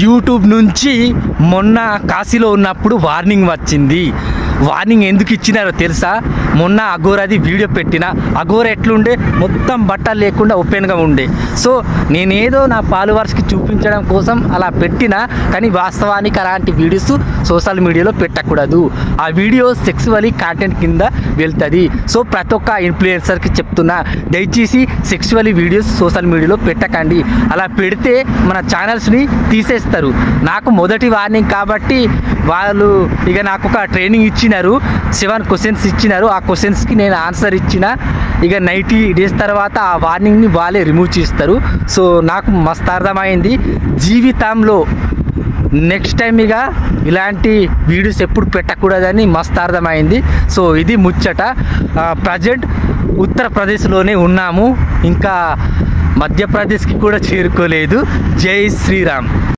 YouTube నుంచి మొన్న కాశీలో ఉన్నప్పుడు వార్నింగ్ వచ్చింది. వార్నింగ్ ఎందుకు ఇచ్చినారో తెలుసా? మొన్న అఘోరాది వీడియో పెట్టిన. అఘోర ఎట్లుండే, మొత్తం బట్టలు లేకుండా ఓపెన్గా ఉండే. సో నేనేదో నా ఫాలోవర్స్కి చూపించడం కోసం అలా పెట్టిన, కానీ వాస్తవానికి అలాంటి వీడియోస్ సోషల్ మీడియాలో పెట్టకూడదు. ఆ వీడియో సెక్సువలీ కంటెంట్ కింద వెళ్తుంది. సో ప్రతి ఒక్క ఇన్ఫ్లుయెన్సర్కి చెప్తున్నా, దయచేసి సెక్సువలీ వీడియోస్ సోషల్ మీడియాలో పెట్టకండి. అలా పెడితే మన ఛానల్స్ని తీసేస్తారు. నాకు మొదటి వార్నింగ్ కాబట్టి వాళ్ళు ఇక నాకు ఒక ట్రైనింగ్ ఇచ్చినారు. 7 క్వశ్చన్స్ ఇచ్చినారు. ఆ క్వశ్చన్స్కి నేను ఆన్సర్ ఇచ్చిన. ఇక 90 days తర్వాత ఆ వార్నింగ్ని వాళ్ళే రిమూవ్ చేస్తారు. సో నాకు మస్తు అర్థమైంది. జీవితంలో నెక్స్ట్ టైం ఇక ఇలాంటి వీడియోస్ ఎప్పుడు పెట్టకూడదని మస్తు అర్థమైంది. సో ఇది ముచ్చట. ప్రజెంట్ ఉత్తరప్రదేశ్లోనే ఉన్నాము, ఇంకా మధ్యప్రదేశ్కి కూడా చేరుకోలేదు. జై శ్రీరామ్.